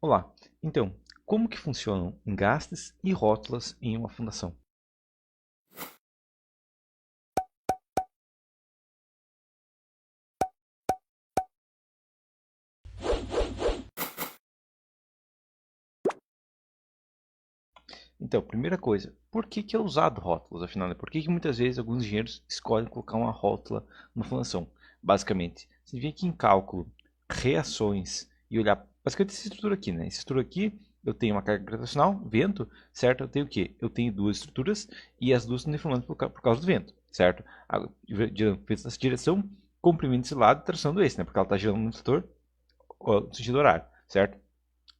Olá, então, como que funcionam engastes e rótulas em uma fundação? Então, primeira coisa, por que é usado rótulos, afinal? Por que muitas vezes alguns engenheiros escolhem colocar uma rótula numa fundação? Basicamente, você vem aqui em cálculo, reações e olhar basicamente essa estrutura aqui, né? Essa estrutura aqui, eu tenho uma carga gravitacional, vento, certo? Eu tenho o quê? Eu tenho duas estruturas e as duas estão deformando por causa do vento, certo? Vento nessa direção, comprimento esse lado e traçando esse, né? Porque ela está girando no setor no sentido horário, certo?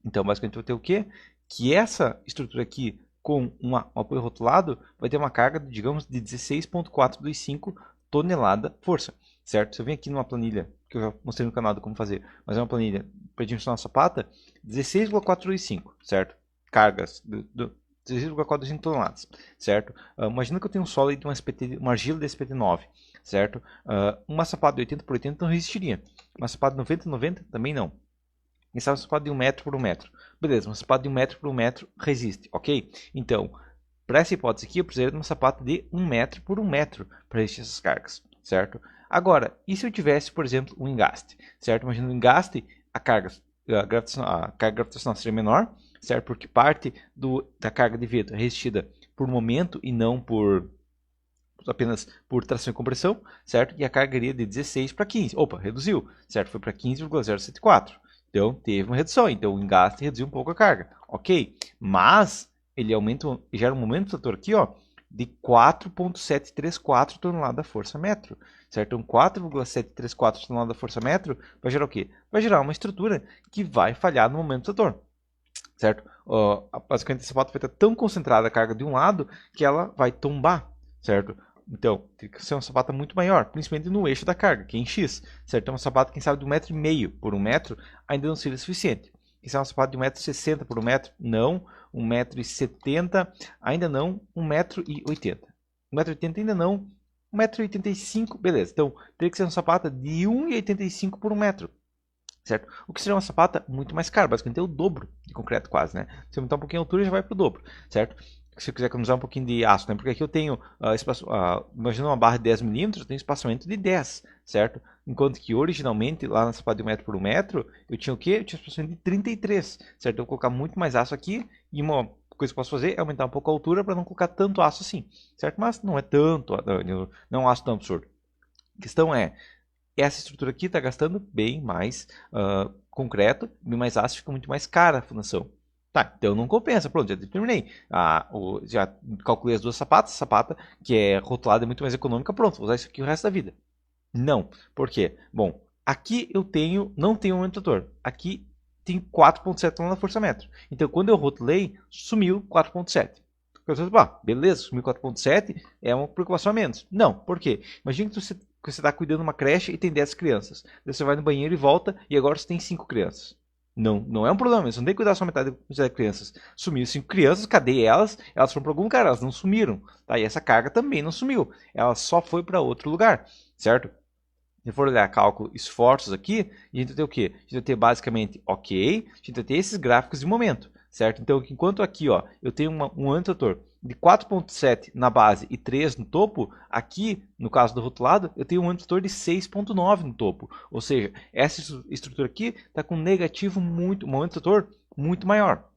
Então, basicamente, eu vou ter o quê? Que essa estrutura aqui, com um apoio rotulado, vai ter uma carga, digamos, de 16,425 tonelada força, certo? Se eu venho aqui numa planilha, que eu já mostrei no canal de como fazer, mas é uma planilha para dimensionar uma sapata, 16,425, certo? Cargas, 16,425 toneladas, certo? Imagina que eu tenho um solo de uma argila de SPT9, certo? Uma sapata de 80 por 80 não resistiria. Uma sapata de 90 por 90 também não. Quem sabe uma sapato de 1 metro por 1 metro. Beleza, uma sapato de 1 metro por 1 metro resiste, ok? Então, para essa hipótese aqui, eu precisaria de uma sapata de 1 metro por 1 metro para resistir essas cargas, certo? Agora, e se eu tivesse, por exemplo, um engaste, certo? Imagina um engaste, a carga gravitacional seria menor, certo? Porque parte da carga de vento é resistida por momento e não apenas por tração e compressão, certo? E a carga iria de 16 para 15. Opa, reduziu, certo? Foi para 15,074. Então, teve uma redução. Então, o engaste reduziu um pouco a carga. Ok. Mas, ele gera um momento fator aqui, ó, de 4,734 toneladas força-metro. Certo? Então, 4,734 toneladas força-metro vai gerar o quê? Vai gerar uma estrutura que vai falhar no momento fator. Certo? Basicamente, essa foto vai estar tão concentrada a carga de um lado que ela vai tombar. Certo? Então, tem que ser uma sapata muito maior, principalmente no eixo da carga, que é em X. Certo? Uma sapata, quem sabe, de 1,5 m por 1 metro, ainda não seria suficiente. Quem sabe uma sapata de 1,60 m por 1 metro? Não. 1,70 m, ainda não. 1,80 m. 1,80 m ainda não. 1,85 m, beleza. Então, teria que ser uma sapata de 1,85 m por 1 metro. Certo? O que seria uma sapata muito mais cara, basicamente é o dobro de concreto quase, né? Se aumentar um pouquinho a altura, já vai para o dobro, certo? Se eu quiser economizar um pouquinho de aço, né? Porque aqui eu tenho imagina uma barra de 10 milímetros, eu tenho espaçamento de 10, certo? Enquanto que originalmente, lá na sapata de 1 metro por 1 metro, eu tinha o quê? Eu tinha espaçamento de 33, certo? Eu vou colocar muito mais aço aqui e uma coisa que eu posso fazer é aumentar um pouco a altura para não colocar tanto aço assim, certo? Mas não é tanto, não é um aço tão absurdo. A questão é, essa estrutura aqui está gastando bem mais concreto, bem mais aço, fica muito mais cara a fundação. Tá, então não compensa. Pronto, já determinei. Já calculei as duas sapatas. A sapata, que é rotulada, é muito mais econômica. Pronto, vou usar isso aqui o resto da vida. Não. Por quê? Bom, aqui não tenho um aumento Aqui tem 4,7 toneladas na força-metro. Então, quando eu rotulei, sumiu 4,7. Beleza, sumiu 4,7, é uma preocupação a menos. Não, por quê? Imagina que você está cuidando de uma creche e tem 10 crianças. Você vai no banheiro e volta e agora você tem 5 crianças. Não, não é um problema, você não tem que cuidar só metade das crianças. Sumiu 5 crianças, cadê elas? Elas foram para algum lugar, elas não sumiram. Tá? E essa carga também não sumiu. Ela só foi para outro lugar, certo? Se for olhar cálculo esforços aqui, a gente vai ter o quê? A gente vai ter basicamente ok, a gente vai ter esses gráficos de momento, certo? Então, enquanto aqui ó, eu tenho um antirotor de 4,7 na base e 3 no topo, aqui, no caso do rotulado, eu tenho um antirotor de 6,9 no topo. Ou seja, essa estrutura aqui está com negativo um antirotor muito maior.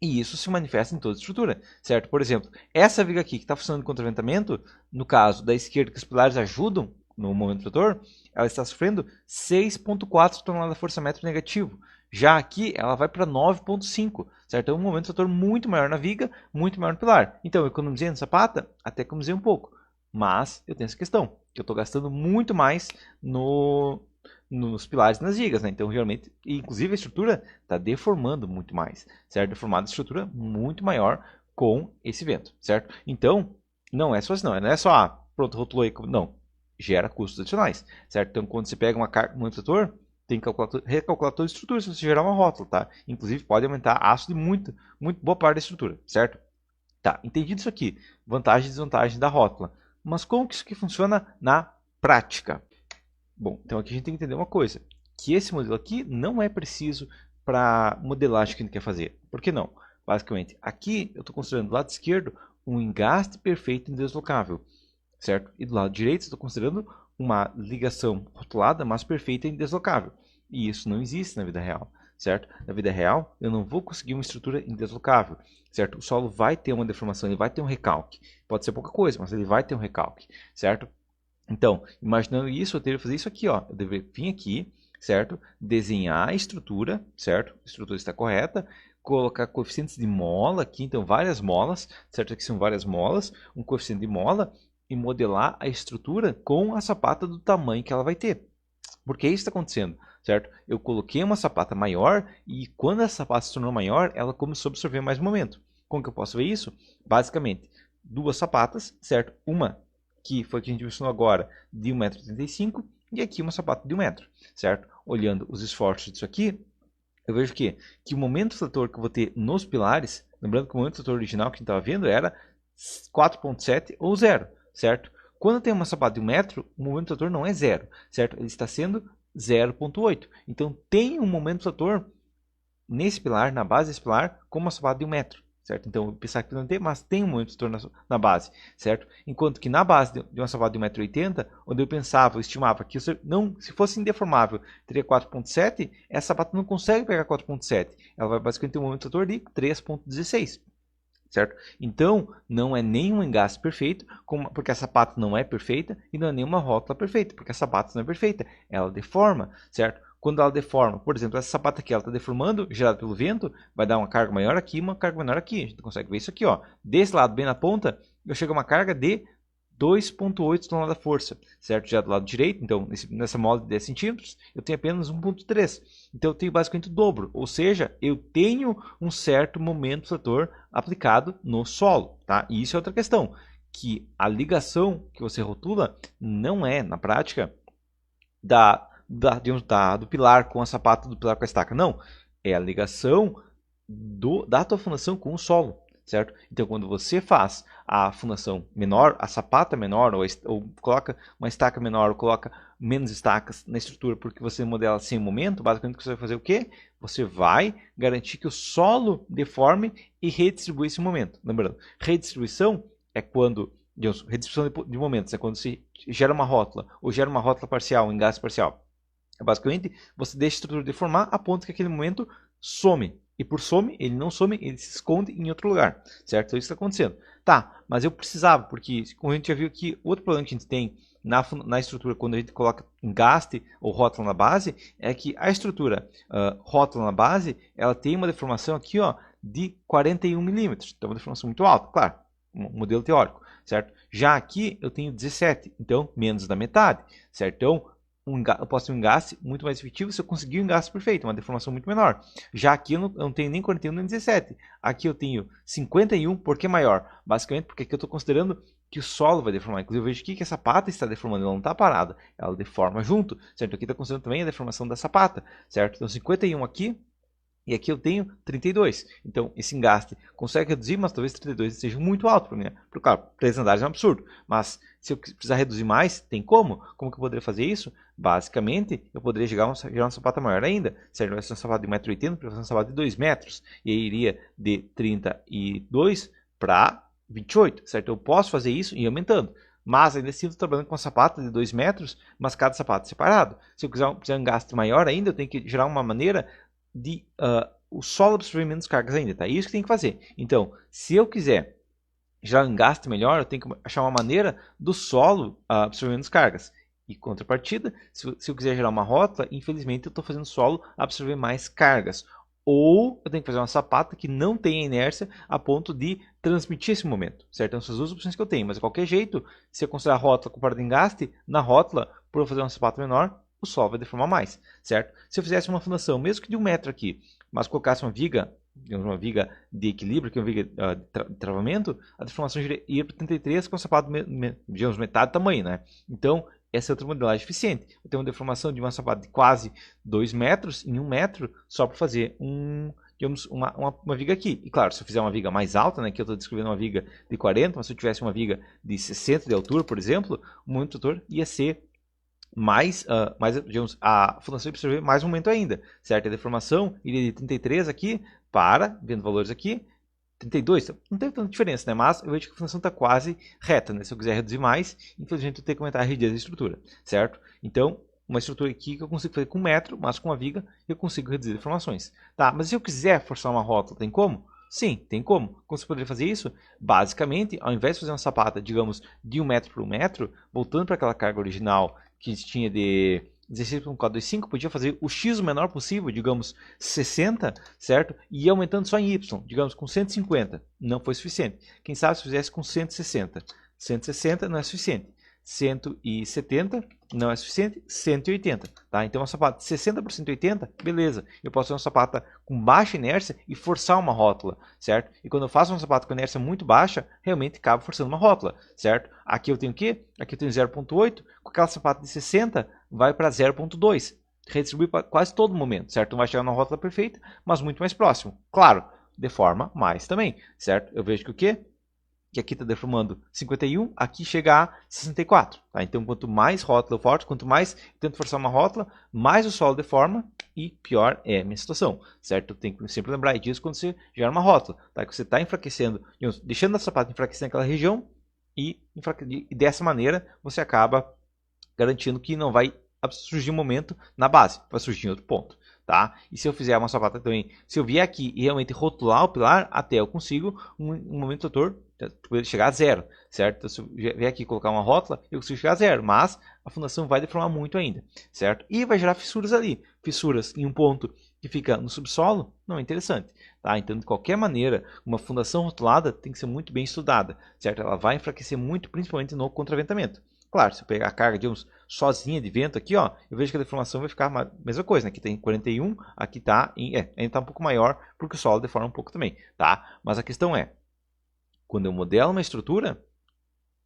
E isso se manifesta em toda a estrutura, certo? Por exemplo, essa viga aqui que está funcionando contra ventamento, no caso da esquerda que os pilares ajudam no momento trator, ela está sofrendo 6,4 toneladas força-metro negativo. Já aqui ela vai para 9,5, certo? É um momento trator muito maior na viga, muito maior no pilar. Então, eu economizei na sapata? Até economizei um pouco. Mas eu tenho essa questão, que eu estou gastando muito mais nos pilares e nas vigas, né? Então, realmente, inclusive a estrutura está deformando muito mais, certo? Deformada a estrutura muito maior com esse vento, certo? Então, não é só assim, não é só, pronto, rotulou aí, não, gera custos adicionais, certo? Então, quando você pega um monitor, tem que recalcular toda a estrutura se você gerar uma rótula, tá? Inclusive, pode aumentar aço de muito boa parte da estrutura, certo? Tá, entendido isso aqui, vantagem e desvantagem da rótula. Mas como que isso aqui funciona na prática? Bom, então aqui a gente tem que entender uma coisa, que esse modelo aqui não é preciso para modelagem que a gente quer fazer. Por que não? Basicamente, aqui eu estou considerando do lado esquerdo um engaste perfeito em deslocável, certo? E do lado direito estou considerando uma ligação rotulada, mas perfeita em deslocável. E isso não existe na vida real, certo? Na vida real, eu não vou conseguir uma estrutura indeslocável, certo? O solo vai ter uma deformação, ele vai ter um recalque. Pode ser pouca coisa, mas ele vai ter um recalque, certo? Então, imaginando isso, eu teria que fazer isso aqui, ó. Eu deveria vir aqui, certo? Desenhar a estrutura, certo? A estrutura está correta. Colocar coeficientes de mola aqui, então várias molas, certo? Aqui são várias molas, um coeficiente de mola e modelar a estrutura com a sapata do tamanho que ela vai ter. Por que isso está acontecendo, certo? Eu coloquei uma sapata maior e quando essa sapata se tornou maior, ela começou a absorver mais momento. Como que eu posso ver isso? Basicamente, duas sapatas, certo? Uma que foi o que a gente mencionou agora, de 1,85 m, e aqui uma sapata de 1 m, certo? Olhando os esforços disso aqui, eu vejo que o momento trator que eu vou ter nos pilares, lembrando que o momento trator original que a gente estava vendo era 4,7 ou 0, certo? Quando eu tenho uma sapata de 1 m, o momento trator não é 0, certo? Ele está sendo 0,8. Então tem um momento trator nesse pilar, na base desse pilar, com uma sapata de 1 m. Certo? Então, eu pensar que não tem, mas tem um momento trator na base, certo? Enquanto que na base de uma sapata de 1,80 m, onde eu pensava, eu estimava que não, se fosse indeformável, teria 4,7, essa sapata não consegue pegar 4,7. Ela vai basicamente ter um momento trator de 3,16. Certo? Então, não é nenhum engaste perfeito, porque a sapata não é perfeita, e não é nenhuma rótula perfeita, porque a sapata não é perfeita. Ela deforma, certo? Quando ela deforma, por exemplo, essa sapata aqui, ela está deformando, gerada pelo vento, vai dar uma carga maior aqui, uma carga menor aqui. A gente consegue ver isso aqui, ó. Desse lado, bem na ponta, eu chego a uma carga de 2,8 toneladas-força, certo? Já do lado direito, então, nessa mola de 10 centímetros, eu tenho apenas 1,3. Então, eu tenho basicamente o dobro, ou seja, eu tenho um certo momento trator aplicado no solo, tá? E isso é outra questão, que a ligação que você rotula não é, na prática, do pilar com a sapata, do pilar com a estaca, não. É a ligação da tua fundação com o solo, certo? Então, quando você faz a fundação menor, a sapata menor, ou coloca uma estaca menor, ou coloca menos estacas na estrutura porque você modela sem momento, basicamente você vai fazer o quê? Você vai garantir que o solo deforme e redistribui esse momento. Lembrando, redistribuição é quando, redistribuição de momentos é quando se gera uma rótula, ou gera uma rótula parcial, um engaste parcial. Basicamente, você deixa a estrutura deformar a ponto que aquele momento some. E por some, ele não some, ele se esconde em outro lugar, certo? Então isso está acontecendo. Tá, mas eu precisava, porque como a gente já viu aqui, outro problema que a gente tem na estrutura, quando a gente coloca engaste ou rótula na base, é que a estrutura rótula na base, ela tem uma deformação aqui, ó, de 41 milímetros. Então é uma deformação muito alta, claro, um modelo teórico, certo? Já aqui eu tenho 17, então menos da metade, certo? Então eu posso ter um engaste muito mais efetivo se eu conseguir um engaste perfeito, uma deformação muito menor. Já aqui eu não tenho nem 41 nem 17. Aqui eu tenho 51, por que maior? Basicamente porque aqui eu estou considerando que o solo vai deformar. Inclusive eu vejo aqui que a sapata está deformando, ela não está parada, ela deforma junto, certo? Aqui está considerando também a deformação da sapata, certo? Então 51 aqui, e aqui eu tenho 32. Então, esse engaste consegue reduzir, mas talvez 32 seja muito alto para mim. Né? Porque, claro, 3 andares é um absurdo. Mas se eu precisar reduzir mais, tem como? Como que eu poderia fazer isso? Basicamente, eu poderia gerar uma sapata maior ainda. Certo? Vai ser uma sapata de 1,80 m para fazer uma sapata de 2 metros. E aí iria de 32 para 28. Certo? Eu posso fazer isso e ir aumentando. Mas ainda assim eu estou trabalhando com uma sapata de 2 metros, mas cada sapato separado. Se eu quiser um engaste maior ainda, eu tenho que gerar uma maneira de o solo absorver menos cargas ainda, tá? Isso que tem que fazer. Então, se eu quiser gerar um engaste melhor, eu tenho que achar uma maneira do solo absorver menos cargas. E contrapartida, se eu quiser gerar uma rótula, infelizmente eu estou fazendo o solo absorver mais cargas. Ou eu tenho que fazer uma sapata que não tenha inércia a ponto de transmitir esse momento, certo? Então, essas duas opções que eu tenho. Mas de qualquer jeito, se eu considerar a rótula comparada a engaste, na rótula, por eu fazer uma sapata menor, o solo vai deformar mais, certo? Se eu fizesse uma fundação, mesmo que de 1 metro aqui, mas colocasse uma viga de equilíbrio, que é uma viga de travamento, a deformação ia para 33 com o sapato, digamos, metade do tamanho, né? Então, essa é outra modelagem eficiente. Eu tenho uma deformação de uma sapata de quase 2 metros em 1 metro, só para fazer digamos, uma viga aqui. E claro, se eu fizer uma viga mais alta, né, que eu estou descrevendo uma viga de 40, mas se eu tivesse uma viga de 60 de altura, por exemplo, o momento trator ia ser digamos, a fundação vai absorver mais momento ainda, certo? A deformação iria de 33 aqui para, vendo valores aqui, 32, não tem tanta diferença, né? Mas eu vejo que a fundação está quase reta, né? Se eu quiser reduzir mais, infelizmente eu tenho que aumentar a rigidez da estrutura, certo? Então, uma estrutura aqui que eu consigo fazer com 1 metro, mas com uma viga eu consigo reduzir deformações. Tá, mas se eu quiser forçar uma rótula, tem como? Sim, tem como. Como você poderia fazer isso? Basicamente, ao invés de fazer uma sapata, digamos, de 1 metro por 1 metro, voltando para aquela carga original que a gente tinha de 16.425, podia fazer o x o menor possível, digamos 60, certo? E ir aumentando só em y, digamos com 150. Não foi suficiente. Quem sabe se fizesse com 160. 160 não é suficiente. 170 não é suficiente, 180, tá? Então uma sapata de 60 por 180, beleza. Eu posso fazer uma sapata com baixa inércia e forçar uma rótula, certo? E quando eu faço uma sapata com inércia muito baixa, realmente acabo forçando uma rótula, certo? Aqui eu tenho o quê? Aqui eu tenho 0.8, com aquela sapata de 60 vai para 0.2. Redistribui para quase todo momento, certo? Não vai chegar na rótula perfeita, mas muito mais próximo. Claro, deforma mais também, certo? Eu vejo que o quê? Que aqui está deformando 51, aqui chega a 64. Tá? Então, quanto mais rótula eu forço, quanto mais eu tento forçar uma rótula, mais o solo deforma e pior é a minha situação. Certo? Tem que sempre lembrar disso quando você gera uma rótula. Tá? Que você está enfraquecendo, deixando a sapata enfraquecer naquela região e dessa maneira você acaba garantindo que não vai surgir um momento na base, vai surgir em outro ponto. Tá? E se eu fizer uma sapata também, se eu vier aqui e realmente rotular o pilar, até eu consigo um momento rotor chegar a zero, certo? Então, se eu vier aqui colocar uma rótula, eu consigo chegar a zero, mas a fundação vai deformar muito ainda, certo? E vai gerar fissuras ali, fissuras em um ponto que fica no subsolo, não é interessante, tá? Então, de qualquer maneira, uma fundação rotulada tem que ser muito bem estudada, certo? Ela vai enfraquecer muito, principalmente no contraventamento. Claro, se eu pegar a carga, digamos, sozinha de vento aqui, ó, eu vejo que a deformação vai ficar a mesma coisa, né? Aqui tem 41, aqui está ainda está um pouco maior, porque o solo deforma um pouco também, tá? Mas a questão é, quando eu modelo uma estrutura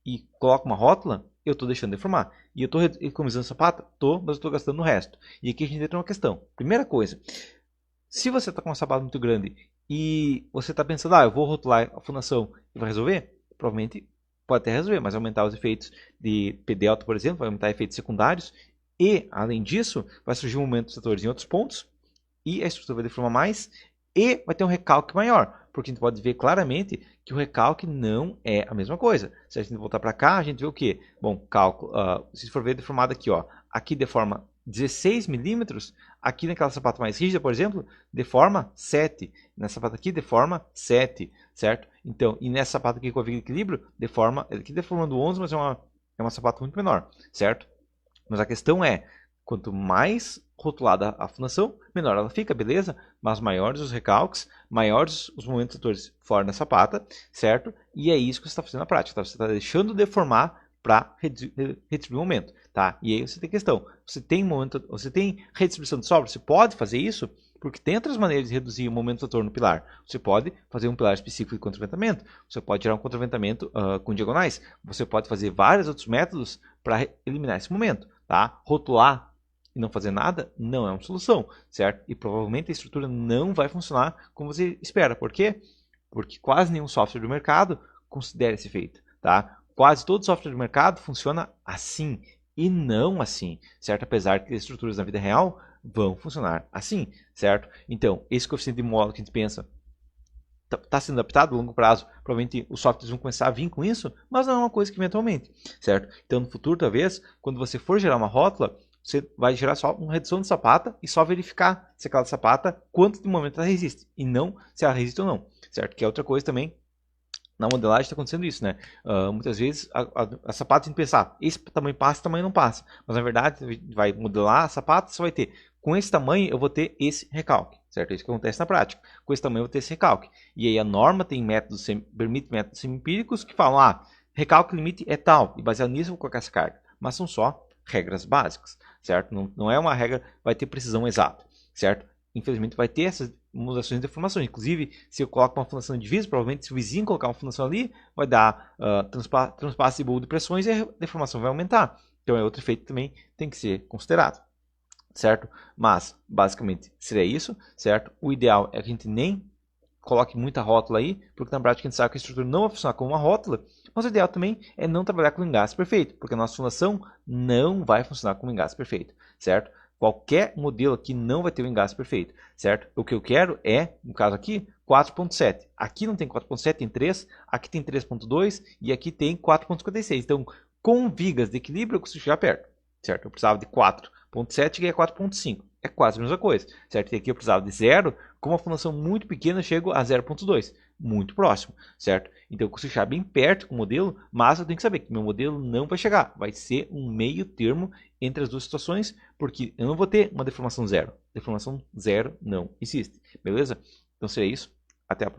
e coloco uma rótula, eu estou deixando de deformar. E eu estou economizando sapata? Estou, mas eu estou gastando no resto. E aqui a gente entra uma questão. Primeira coisa, se você está com uma sapata muito grande e você está pensando, eu vou rotular a fundação e vai resolver, provavelmente pode até resolver, mas aumentar os efeitos de P delta, por exemplo, vai aumentar efeitos secundários e, além disso, vai surgir um momento dos setores em outros pontos e a estrutura vai deformar mais e vai ter um recalque maior, porque a gente pode ver claramente que o recalque não é a mesma coisa. Se a gente voltar para cá, a gente vê o quê? Bom, cálculo, se for ver deformado aqui, ó, aqui deforma 16 milímetros, aqui naquela sapata mais rígida, por exemplo, deforma 7. Nessa sapata aqui, deforma 7, certo? Então, e nessa sapata aqui com a viga de equilíbrio, deforma, aqui deformando 11, mas é uma sapata muito menor, certo? Mas a questão é, quanto mais rotulada a fundação, menor ela fica, beleza? Mas maiores os recalques, maiores os momentos atores fora da sapata, certo? E é isso que você está fazendo na prática, tá? Você está deixando de deformar para redistribuir o momento, tá? E aí você tem questão, você tem redistribuição de sobra, você pode fazer isso, porque tem outras maneiras de reduzir o momento rotor no pilar. Você pode fazer um pilar específico de contraventamento, você pode tirar um contraventamento com diagonais, você pode fazer vários outros métodos para eliminar esse momento, tá? Rotular e não fazer nada não é uma solução, certo? E provavelmente a estrutura não vai funcionar como você espera. Por quê? Porque quase nenhum software do mercado considera esse efeito, tá? Quase todo software do mercado funciona assim e não assim, certo? Apesar que as estruturas na vida real vão funcionar assim, certo? Então, esse coeficiente de módulo que a gente pensa está sendo adaptado a longo prazo, provavelmente os softwares vão começar a vir com isso, mas não é uma coisa que eventualmente, certo? Então, no futuro, talvez, quando você for gerar uma rótula, você vai gerar só uma redução de sapata e só verificar se aquela sapata, quanto de momento ela resiste, e não se ela resiste ou não, certo? Que é outra coisa também, na modelagem está acontecendo isso, né? Muitas vezes a sapata tem que pensar, esse tamanho passa, esse tamanho não passa. Mas na verdade, vai modelar a sapata, você vai ter, com esse tamanho eu vou ter esse recalque, certo? Isso que acontece na prática. Com esse tamanho eu vou ter esse recalque. E aí a norma tem métodos, permite métodos semi-empíricos que falam, recalque limite é tal, e baseado nisso eu vou colocar essa carga. Mas são só regras básicas, certo? Não é uma regra, vai ter precisão exata, certo? Infelizmente vai ter essas modulações de deformação. Inclusive, se eu coloco uma fundação de divisa, provavelmente se o vizinho colocar uma fundação ali, vai dar transpasse de bolo de pressões e a deformação vai aumentar. Então é outro efeito que também tem que ser considerado, certo? Mas, basicamente, seria isso, certo? O ideal é que a gente nem coloque muita rótula aí, porque na prática a gente sabe que a estrutura não vai funcionar como uma rótula, mas o ideal também é não trabalhar com engaste perfeito, porque a nossa fundação não vai funcionar com engaste perfeito, certo? Qualquer modelo aqui não vai ter um engaste perfeito, certo? O que eu quero é, no caso aqui, 4.7. Aqui não tem 4.7, tem 3, aqui tem 3.2 e aqui tem 4.56. Então, com vigas de equilíbrio, eu consigo chegar perto, certo? Eu precisava de 4.7 e ganhei 4.5. É quase a mesma coisa, certo? E aqui eu precisava de 0, com uma fundação muito pequena eu chego a 0.2, muito próximo, certo? Então eu consigo chegar bem perto com o modelo, mas eu tenho que saber que meu modelo não vai chegar, vai ser um meio termo entre as duas situações, porque eu não vou ter uma deformação zero. Deformação zero não existe, beleza? Então seria isso, até a próxima.